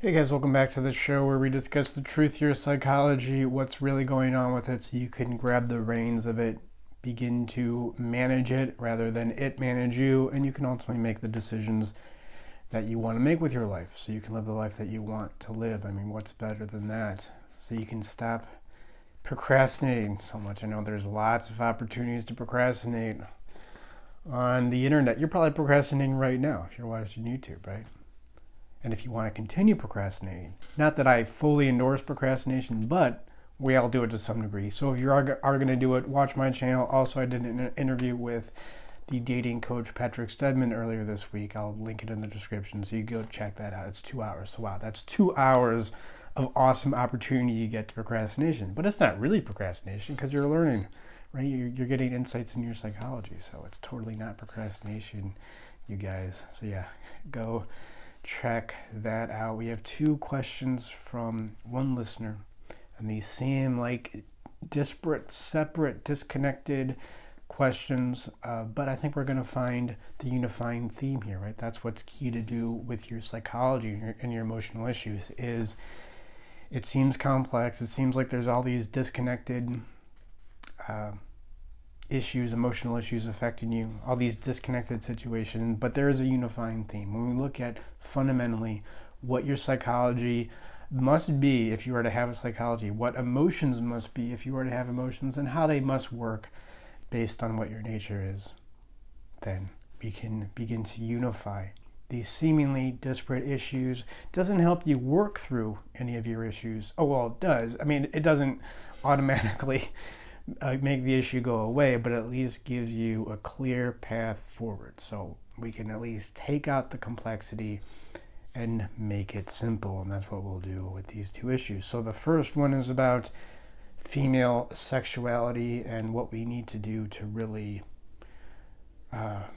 Hey guys, welcome back to the show where we discuss the truth of your psychology, what's really going on with it, so you can grab the reins of it, begin to manage it rather than it manage you, and you can ultimately make the decisions that you want to make with your life, so you can live the life that you want to live. I mean, what's better than that? So you can stop procrastinating so much. I know there's lots of opportunities to procrastinate on the internet. You're probably procrastinating right now if you're watching YouTube, right? And if you want to continue procrastinating, not that I fully endorse procrastination, but we all do it to some degree. So if you are going to do it, watch my channel. Also, I did an interview with the dating coach Patrick Stedman earlier this week. I'll link it in the description, so you go check that out. It's 2 hours. So wow, that's 2 hours of awesome opportunity you get to procrastination. But it's not really procrastination because you're learning, right? You're getting insights into your psychology. So it's totally not procrastination, you guys. So yeah, go check that out. We have 2 questions from one listener, and these seem like disparate, separate, disconnected questions, but I think we're going to find the unifying theme here, right? That's what's key to do with your psychology and your emotional issues. Is it seems complex. It seems like there's all these disconnected issues, emotional issues affecting you, all these disconnected situations, but there is a unifying theme. When we look at fundamentally what your psychology must be if you were to have a psychology, what emotions must be if you were to have emotions, and how they must work based on what your nature is, then we can begin to unify these seemingly disparate issues. It doesn't help you work through any of your issues. Oh, well, it does. I mean, it doesn't automatically make the issue go away, but at least gives you a clear path forward. So we can at least take out the complexity and make it simple, and that's what we'll do with these 2 issues. So the first one is about female sexuality and what we need to do to really, what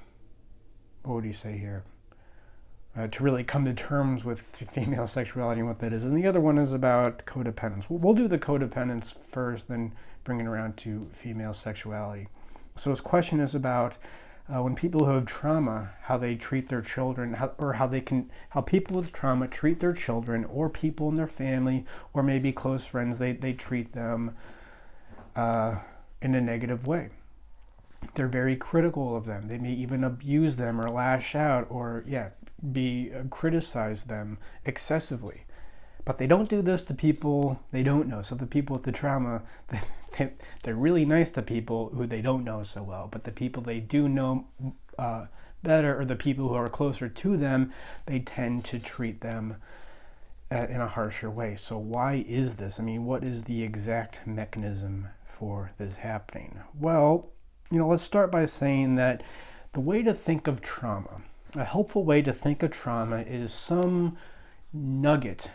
would you say here? To really come to terms with female sexuality and what that is. And the other one is about codependence. We'll do the codependence first, then bring it around to female sexuality. So his question is about when people who have trauma, how they treat their children, how people with trauma treat their children or people in their family or maybe close friends. They treat them in a negative way. They're very critical of them. They may even abuse them or lash out or criticize them excessively. But they don't do this to people they don't know. So the people with the trauma, they're really nice to people who they don't know so well. But the people they do know better, or the people who are closer to them, they tend to treat them in a harsher way. So why is this? I mean, what is the exact mechanism for this happening? Well, let's start by saying that the way to think of trauma, a helpful way to think of trauma, is some nugget,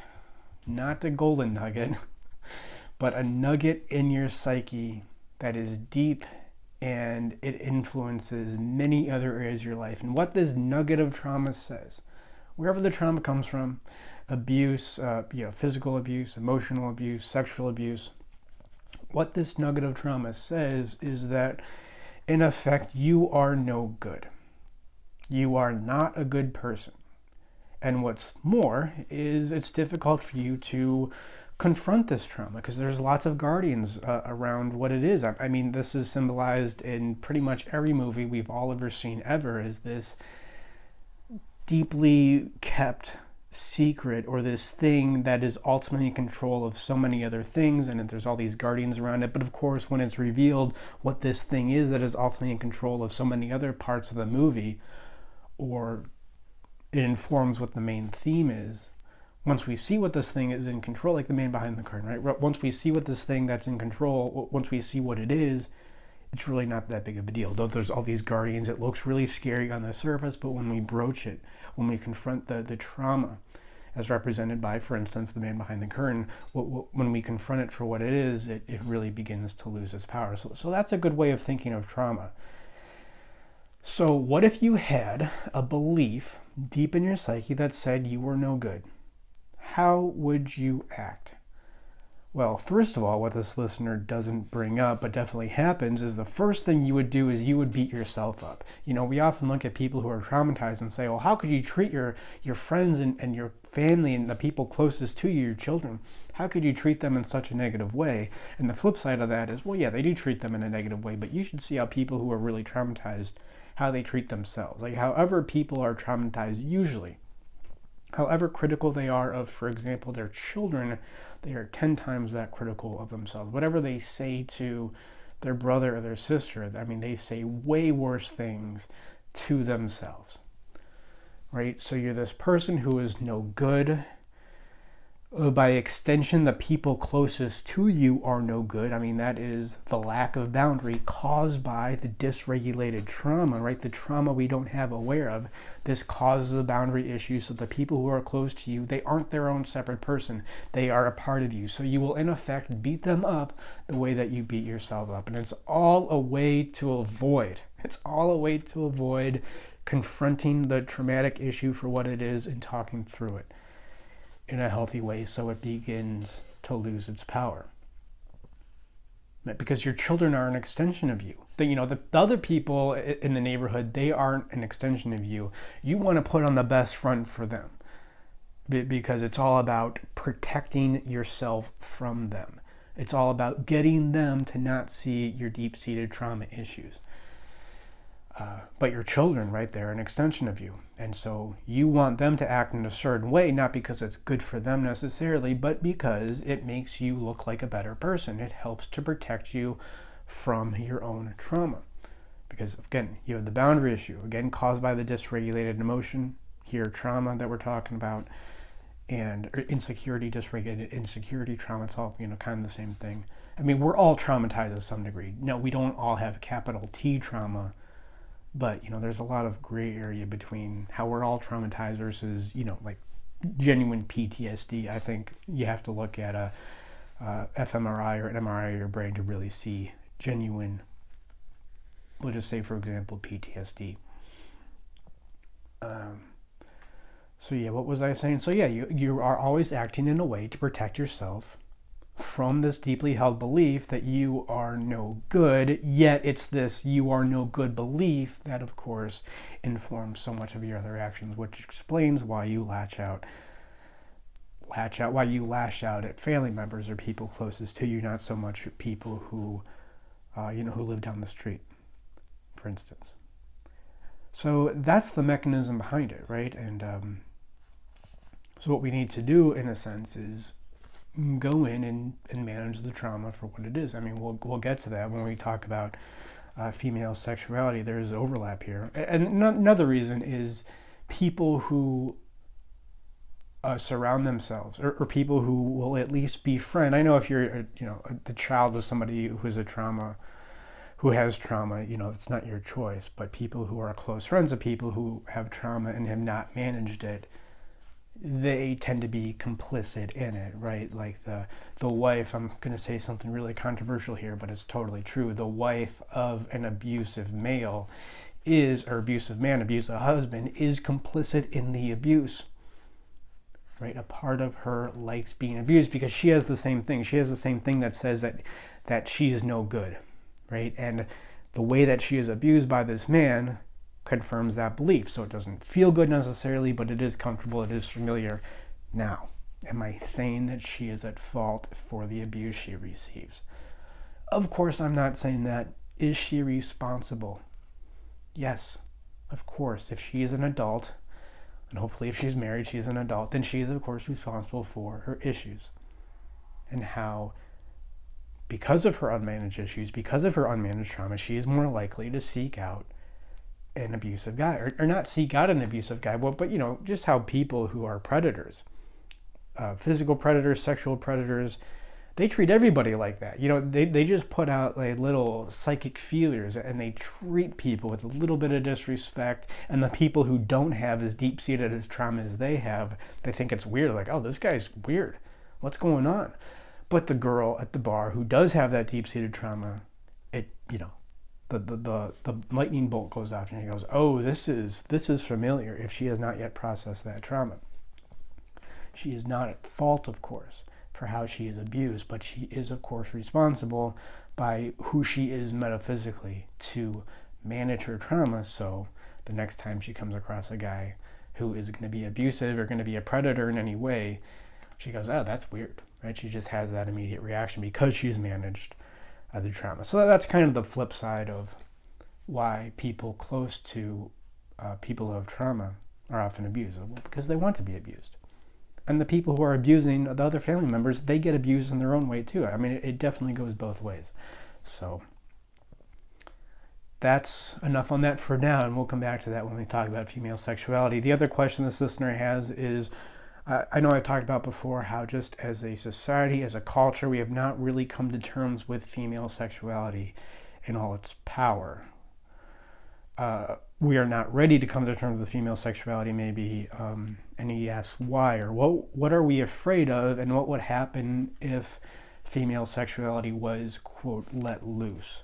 not a golden nugget, but a nugget in your psyche that is deep and it influences many other areas of your life. And what this nugget of trauma says, wherever the trauma comes from, abuse, physical abuse, emotional abuse, sexual abuse, what this nugget of trauma says is that, in effect, you are no good. You are not a good person. And what's more is it's difficult for you to confront this trauma because there's lots of guardians around what it is. I mean, this is symbolized in pretty much every movie we've all ever seen ever, is this deeply kept secret, or this thing that is ultimately in control of so many other things, and there's all these guardians around it. But of course, when it's revealed what this thing is that is ultimately in control of so many other parts of the movie, or it informs what the main theme is, once we see what this thing is in control, like the man behind the curtain, right? Once we see what this thing that's in control, once we see what it is, it's really not that big of a deal. Though there's all these guardians, it looks really scary on the surface, but when we broach it, when we confront the trauma, as represented by, for instance, the man behind the curtain, when we confront it for what it is, it really begins to lose its power. So that's a good way of thinking of trauma. So what if you had a belief deep in your psyche that said you were no good? How would you act? Well, first of all, what this listener doesn't bring up, but definitely happens, is the first thing you would do is you would beat yourself up. We often look at people who are traumatized and say, well, how could you treat your friends and your family and the people closest to you, your children? How could you treat them in such a negative way? And the flip side of that is, well, yeah, they do treat them in a negative way, but you should see how people who are really traumatized, how they treat themselves. Like, however people are traumatized usually, however critical they are of, for example, their children, they are 10 times that critical of themselves. Whatever they say to their brother or their sister, they say way worse things to themselves, right? So you're this person who is no good. By extension, the people closest to you are no good. That is the lack of boundary caused by the dysregulated trauma, right? The trauma we don't have aware of. This causes a boundary issue. So the people who are close to you, they aren't their own separate person. They are a part of you. So you will, in effect, beat them up the way that you beat yourself up. And it's all a way to avoid. Confronting the traumatic issue for what it is and talking through it in a healthy way, so it begins to lose its power. Because your children are an extension of you. The other people in the neighborhood, they aren't an extension of you. You want to put on the best front for them, because it's all about protecting yourself from them. It's all about getting them to not see your deep-seated trauma issues. But your children, right, they're an extension of you. And so you want them to act in a certain way, not because it's good for them necessarily, but because it makes you look like a better person. It helps to protect you from your own trauma. Because, again, you have the boundary issue, again, caused by the dysregulated emotion, here, trauma that we're talking about, and insecurity, dysregulated insecurity, trauma, it's all, kind of the same thing. We're all traumatized to some degree. No, we don't all have capital T trauma, but, there's a lot of gray area between how we're all traumatized versus, like genuine PTSD. I think you have to look at a fMRI or an MRI of your brain to really see genuine, we'll just say, for example, PTSD. What was I saying? You are always acting in a way to protect yourself from this deeply held belief that you are no good, yet it's this you are no good belief that, of course, informs so much of your other actions, which explains why you lash out at family members or people closest to you, not so much people who, who live down the street, for instance. So that's the mechanism behind it, right? And so what we need to do, in a sense, is go in and manage the trauma for what it is. We'll get to that when we talk about female sexuality. There's overlap here. And another reason is people who surround themselves, or people who will at least befriend. I know if you're, the child of somebody who has trauma, it's not your choice. But people who are close friends of people who have trauma and have not managed it, they tend to be complicit in it, right? Like the wife, I'm going to say something really controversial here, but it's totally true. The wife of an abusive male abusive husband is complicit in the abuse, right? A part of her likes being abused because she has the same thing. She has the same thing that says that she is no good, right? And the way that she is abused by this man confirms that belief. So it doesn't feel good necessarily, but it is comfortable, it is familiar. Now, am I saying that she is at fault for the abuse she receives? Of course, I'm not saying that. Is she responsible? Yes, of course. If she is an adult, and hopefully if she's married, she's an adult, then she is, of course, responsible for her issues. And how, because of her unmanaged issues, because of her unmanaged trauma, she is more likely to seek out an abusive guy, or not seek out an abusive guy, but just how people who are predators, physical predators, sexual predators, they treat everybody like that. They just put out like little psychic feelers, and they treat people with a little bit of disrespect. And the people who don't have as deep-seated as trauma as they have, they think it's weird. Like, oh, this guy's weird. What's going on? But the girl at the bar who does have that deep-seated trauma, the lightning bolt goes off, and she goes, oh, this is familiar, if she has not yet processed that trauma. She is not at fault, of course, for how she is abused, but she is, of course, responsible by who she is metaphysically to manage her trauma, so the next time she comes across a guy who is going to be abusive or going to be a predator in any way, she goes, oh, that's weird, right? She just has that immediate reaction because she's managed the trauma. So that's kind of the flip side of why people close to people who have trauma are often abused, because they want to be abused. And the people who are abusing the other family members, they get abused in their own way too. I mean, it definitely goes both ways. So that's enough on that for now, and we'll come back to that when we talk about female sexuality. The other question this listener has is, I know I talked about before how just as a society, as a culture, we have not really come to terms with female sexuality in all its power. We are not ready to come to terms with female sexuality, maybe, and he asks why, or what are we afraid of, and what would happen if female sexuality was, quote, let loose,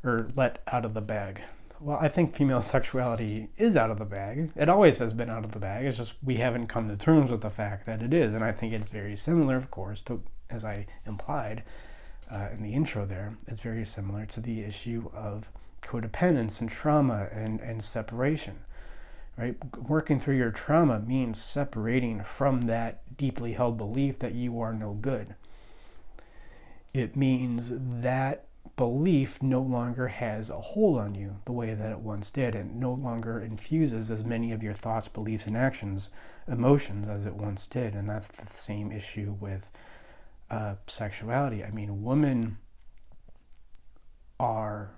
or let out of the bag. Well, I think female sexuality is out of the bag. It always has been out of the bag. It's just we haven't come to terms with the fact that it is, and I think it's very similar, of course, to, as I implied in the intro there, it's very similar to the issue of codependence and trauma and separation, right? Working through your trauma means separating from that deeply held belief that you are no good. It means that belief no longer has a hold on you the way that it once did, and no longer infuses as many of your thoughts, beliefs, and actions, emotions as it once did. And that's the same issue with sexuality. I mean, women are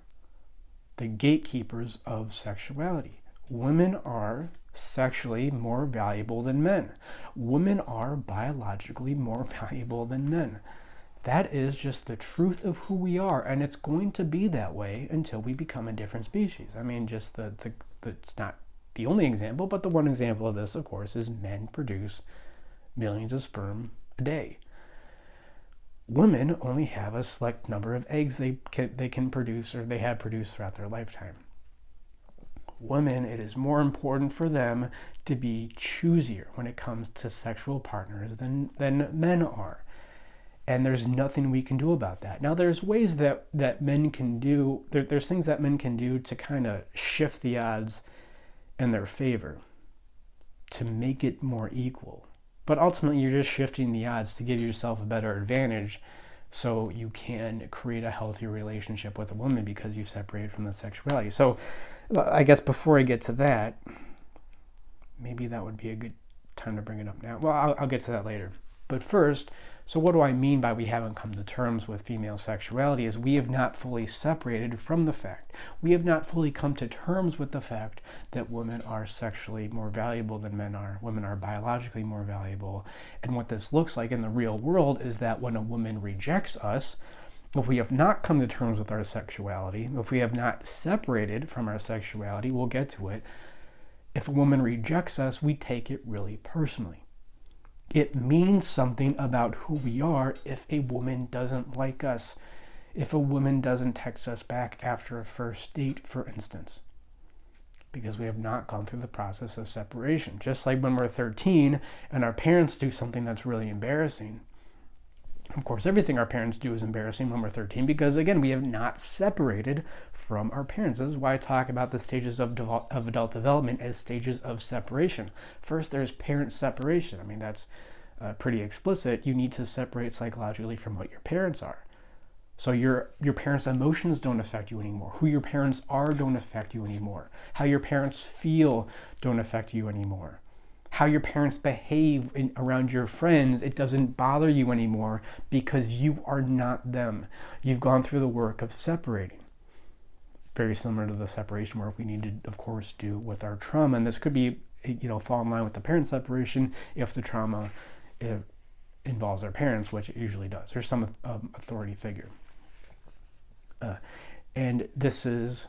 the gatekeepers of sexuality. Women are sexually more valuable than men. Women are biologically more valuable than men. That is just the truth of who we are, and it's going to be that way until we become a different species. I mean, just it's not the only example, but the one example of this, of course, is men produce millions of sperm a day. Women only have a select number of eggs they can produce, or they have produced throughout their lifetime. Women, it is more important for them to be choosier when it comes to sexual partners than men are. And there's nothing we can do about that. Now, there's ways that men can do, there's things that men can do to kind of shift the odds in their favor, to make it more equal. But ultimately, you're just shifting the odds to give yourself a better advantage so you can create a healthier relationship with a woman because you separate from the sexuality. So I guess before I get to that, maybe that would be a good time to bring it up now. Well, I'll get to that later. But first, so what do I mean by we haven't come to terms with female sexuality is we have not fully separated from the fact. We have not fully come to terms with the fact that women are sexually more valuable than men are. Women are biologically more valuable. And what this looks like in the real world is that when a woman rejects us, if we have not come to terms with our sexuality, if we have not separated from our sexuality, we'll get to it. If a woman rejects us, we take it really personally. It means something about who we are if a woman doesn't like us, if a woman doesn't text us back after a first date, for instance, because we have not gone through the process of separation. Just like when we're 13 and our parents do something that's really embarrassing. Of course, everything our parents do is embarrassing when we're 13 because, again, we have not separated from our parents. This is why I talk about the stages of adult development as stages of separation. First, there's parent separation. I mean, that's pretty explicit. You need to separate psychologically from what your parents are. So your parents' emotions don't affect you anymore. Who your parents are don't affect you anymore. How your parents feel don't affect you anymore. How your parents behave around your friends, it doesn't bother you anymore because you are not them. You've gone through the work of separating. Very similar to the separation work we need to, of course, do with our trauma. And this could be, fall in line with the parent separation if the trauma involves our parents, which it usually does. There's some authority figure. And this is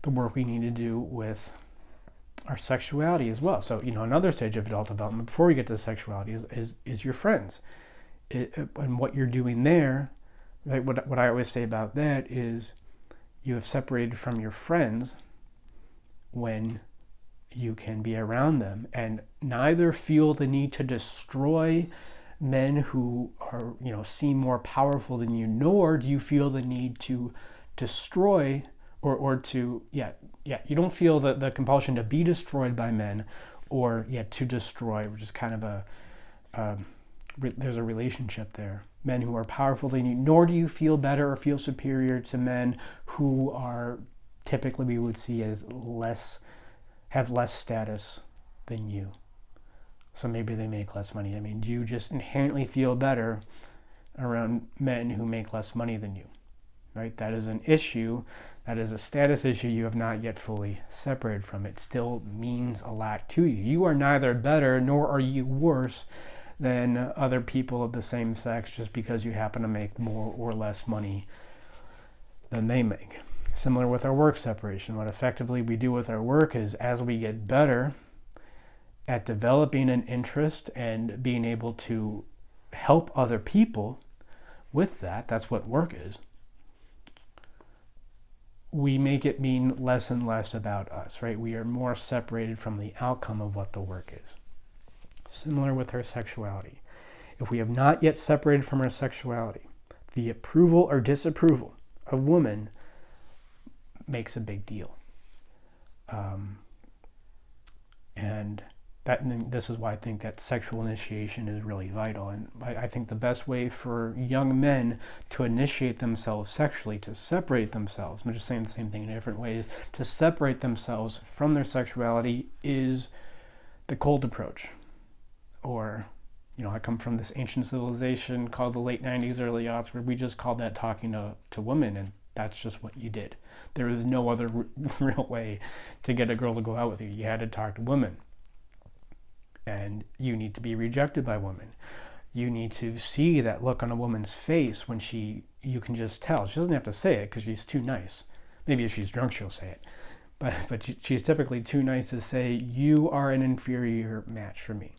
the work we need to do with our sexuality as well. So, another stage of adult development before we get to sexuality is your friends. And what you're doing there, right? What I always say about that is you have separated from your friends when you can be around them and neither feel the need to destroy men who are, seem more powerful than you, nor do you feel the need to destroy or to, you don't feel the compulsion to be destroyed by men or, to destroy, which is kind of there's a relationship there. Men who are powerful than you, nor do you feel better or feel superior to men who are typically we would see as have less status than you. So maybe they make less money. I mean, do you just inherently feel better around men who make less money than you? Right? That is an issue. That is a status issue you have not yet fully separated from. It still means a lot to you. You are neither better nor are you worse than other people of the same sex just because you happen to make more or less money than they make. Similar with our work separation. What effectively we do with our work is as we get better at developing an interest and being able to help other people with that, that's what work is, we make it mean less and less about us, right? We are more separated from the outcome of what the work is. Similar with our sexuality. If we have not yet separated from our sexuality, the approval or disapproval of women makes a big deal. And this is why I think that sexual initiation is really vital. And I think the best way for young men to initiate themselves sexually, to separate themselves, I'm just saying the same thing in different ways, to separate themselves from their sexuality is the cold approach. Or, I come from this ancient civilization called the late 90s, early aughts, where we just called that talking to women, and that's just what you did. There was no other real way to get a girl to go out with you. You had to talk to women. And you need to be rejected by women. You need to see that look on a woman's face when you can just tell. She doesn't have to say it because she's too nice. Maybe if she's drunk, she'll say it. But she's typically too nice to say, you are an inferior match for me.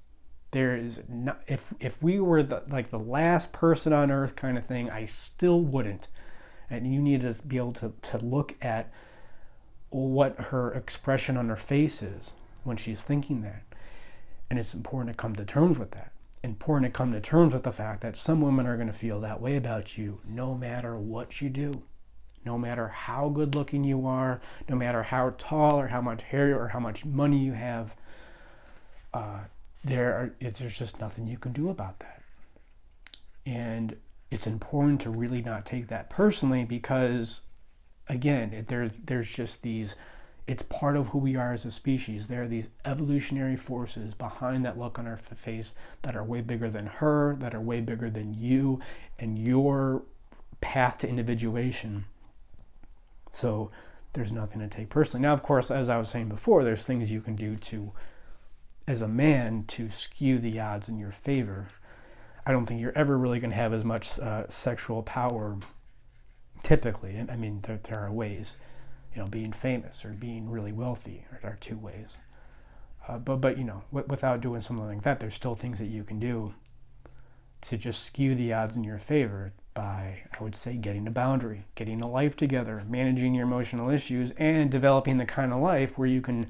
There is not, if we were the last person on earth kind of thing, I still wouldn't. And you need to be able to look at what her expression on her face is when she's thinking that. And it's important to come to terms with that. Important to come to terms with the fact that some women are going to feel that way about you no matter what you do. No matter how good looking you are, no matter how tall or how much hair or how much money you have, there's just nothing you can do about that. And it's important to really not take that personally because, again, there's just these, it's part of who we are as a species. There are these evolutionary forces behind that look on our face that are way bigger than her, that are way bigger than you and your path to individuation. So there's nothing to take personally. Now, of course, as I was saying before, there's things you can do to, as a man, to skew the odds in your favor. I don't think you're ever really going to have as much sexual power, typically. I mean, there are ways. Being famous or being really wealthy are two ways. But without doing something like that, there's still things that you can do to just skew the odds in your favor by, I would say, getting a boundary, getting a life together, managing your emotional issues, and developing the kind of life where you can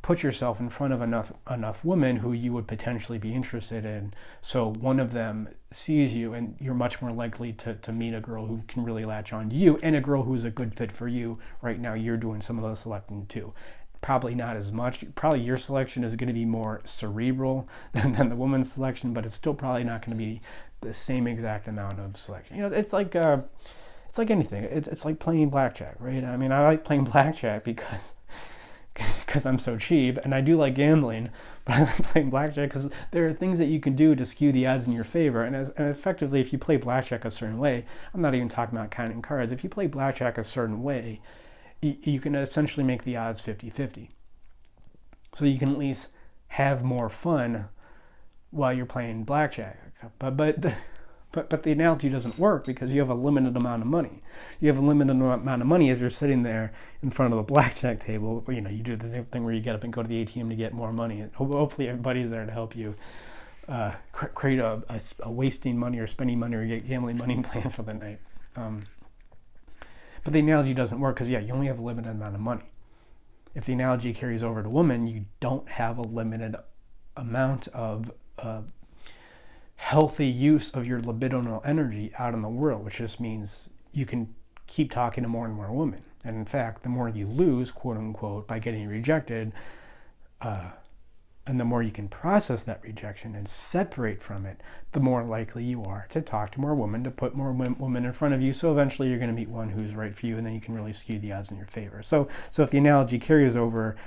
put yourself in front of enough women who you would potentially be interested in. So one of them sees you and you're much more likely to meet a girl who can really latch on to you and a girl who's a good fit for you. Right now you're doing some of the selecting too. Probably not as much. Probably your selection is going to be more cerebral than the woman's selection, but it's still probably not going to be the same exact amount of selection. It's like anything. It's like playing blackjack, right? I mean, I like playing blackjack because I'm so cheap, and I do like gambling, but I like playing blackjack because there are things that you can do to skew the odds in your favor. And effectively, if you play blackjack a certain way, I'm not even talking about counting cards. If you play blackjack a certain way, you can essentially make the odds 50-50. So you can at least have more fun while you're playing blackjack. But the analogy doesn't work because you have a limited amount of money. You have a limited amount of money as you're sitting there in front of the blackjack table. You do the thing where you get up and go to the ATM to get more money. Hopefully everybody's there to help you create a wasting money or spending money or gambling money plan for the night. But the analogy doesn't work because, you only have a limited amount of money. If the analogy carries over to women, you don't have a limited amount of healthy use of your libidinal energy out in the world, which just means you can keep talking to more and more women. And in fact, the more you lose, quote unquote, by getting rejected, and the more you can process that rejection and separate from it, the more likely you are to talk to more women, to put more women in front of you. So eventually you're going to meet one who's right for you, and then you can really skew the odds in your favor. So if the analogy carries over,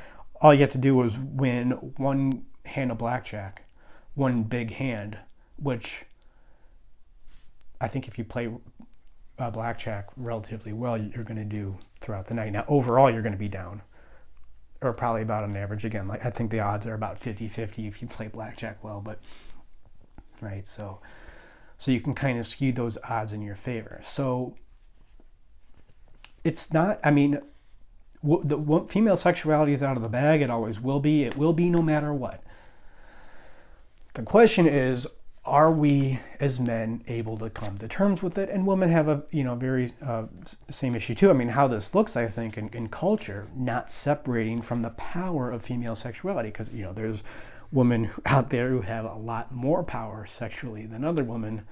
all you have to do is win one hand of blackjack, one big hand, which I think if you play blackjack relatively well, you're going to do throughout the night. Now, overall, you're going to be down, or probably about on average. Again, like I think the odds are about 50-50 if you play blackjack well, but right, so you can kind of skew those odds in your favor. So it's not, I mean, the female sexuality is out of the bag. It always will be. It will be no matter what. The question is, are we as men able to come to terms with it? And women have a very same issue too. I mean, how this looks, I think, in culture, not separating from the power of female sexuality, because there's women out there who have a lot more power sexually than other women,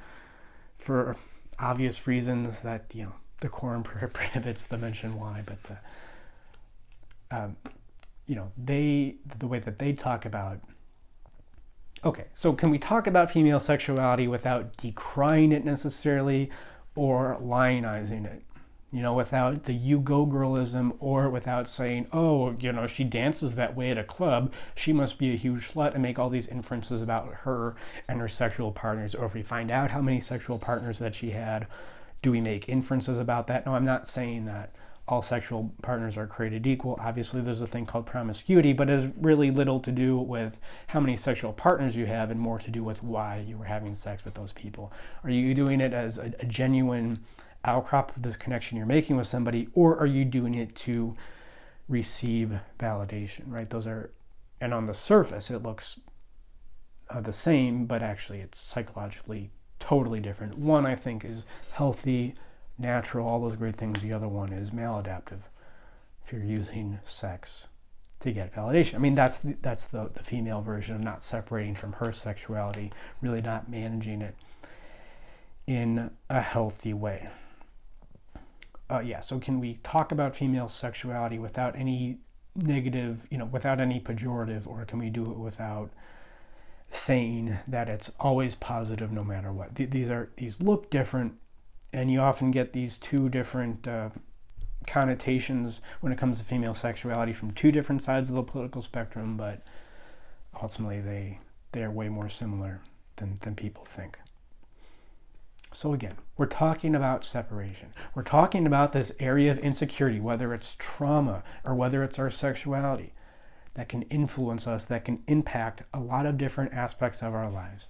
for obvious reasons that decorum prohibits the mention why. But the way that they talk about. Okay, so can we talk about female sexuality without decrying it necessarily, or lionizing it? Without the you go girlism, or without saying, oh, she dances that way at a club, she must be a huge slut, and make all these inferences about her and her sexual partners. Or if we find out how many sexual partners that she had, do we make inferences about that? No, I'm not saying that all sexual partners are created equal. Obviously, there's a thing called promiscuity, but it has really little to do with how many sexual partners you have, and more to do with why you were having sex with those people. Are you doing it as a genuine outcrop of this connection you're making with somebody, or are you doing it to receive validation, right? Those are, and on the surface, it looks the same, but actually it's psychologically totally different. One, I think, is healthy, natural, all those great things. The other one is maladaptive, if you're using sex to get validation. I mean, that's the female version of not separating from her sexuality, really not managing it in a healthy way. So can we talk about female sexuality without any negative, without any pejorative, or can we do it without saying that it's always positive no matter what? These look different, and you often get these two different connotations when it comes to female sexuality from two different sides of the political spectrum, but ultimately they are way more similar than people think. So again, we're talking about separation. We're talking about this area of insecurity, whether it's trauma or whether it's our sexuality, that can influence us, that can impact a lot of different aspects of our lives.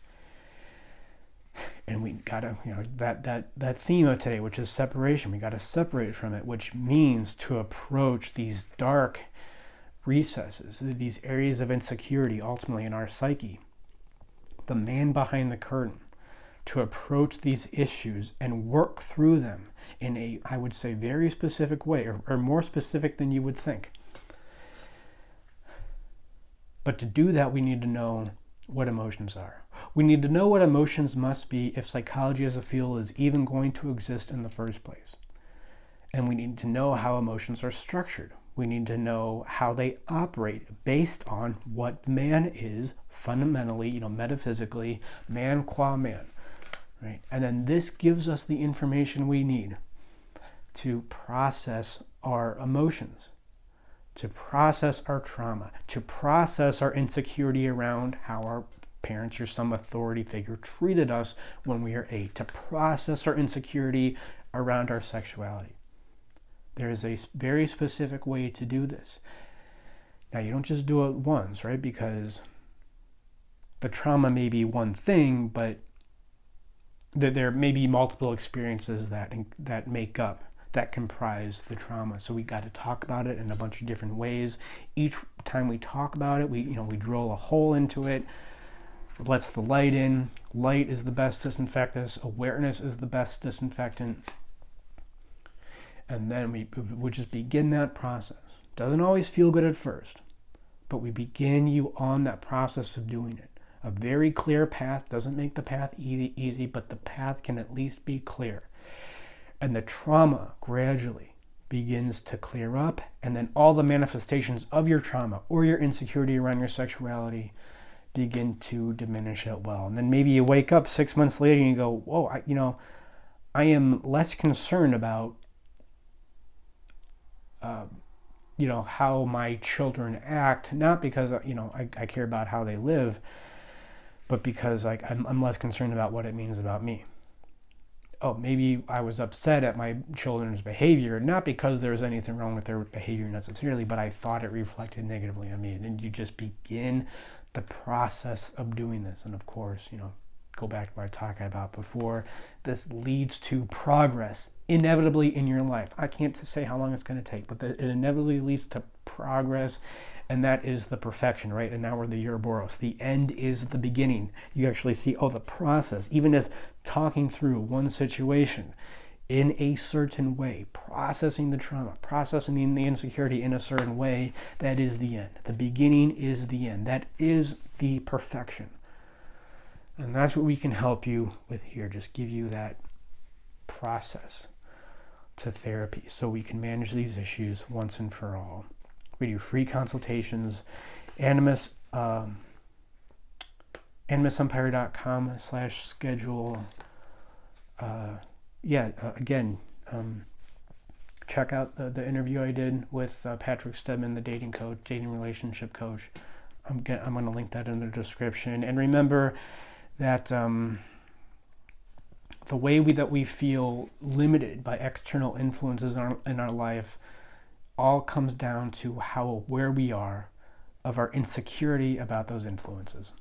And we gotta, that theme of today, which is separation, we gotta separate from it, which means to approach these dark recesses, these areas of insecurity ultimately in our psyche, the man behind the curtain, to approach these issues and work through them in a, I would say, very specific way, or more specific than you would think. But to do that, we need to know what emotions are. We need to know what emotions must be if psychology as a field is even going to exist in the first place. And we need to know how emotions are structured. We need to know how they operate based on what man is fundamentally, metaphysically, man qua man, right? And then this gives us the information we need to process our emotions, to process our trauma, to process our insecurity around how our parents or some authority figure treated us when we were 8, to process our insecurity around our sexuality. There is a very specific way to do this. Now, you don't just do it once, right? Because the trauma may be one thing, but there may be multiple experiences that make up, that comprise the trauma. So we got to talk about it in a bunch of different ways. Each time we talk about it, we drill a hole into it, lets the light in. Light is the best disinfectant. Awareness is the best disinfectant. And then we just begin that process. Doesn't always feel good at first, but we begin you on that process of doing it, A very clear path doesn't make the path easy, but the path can at least be clear. And the trauma gradually begins to clear up, and then all the manifestations of your trauma or your insecurity around your sexuality begin to diminish as well. And then maybe you wake up 6 months later and you go, whoa, I am less concerned about how my children act, not because I care about how they live, but because I'm less concerned about what it means about me. Oh, maybe I was upset at my children's behavior, not because there was anything wrong with their behavior necessarily, but I thought it reflected negatively on me. And then you just begin the process of doing this. And of course, go back to what I talked about before, this leads to progress inevitably in your life. I can't say how long it's going to take, but it inevitably leads to progress, and that is the perfection, right? And now we're the Ouroboros. The end is the beginning. You actually see, the process, even as talking through one situation in a certain way, processing the trauma, processing the insecurity in a certain way, that is the end. The beginning is the end. That is the perfection. And that's what we can help you with here. Just give you that process to therapy so we can manage these issues once and for all. We do free consultations. animusempire.com/schedule. Again, check out the interview I did with Patrick Stedman, the dating relationship coach. I'm going to link that in the description. And remember that the way that we feel limited by external influences in our life all comes down to how aware we are of our insecurity about those influences.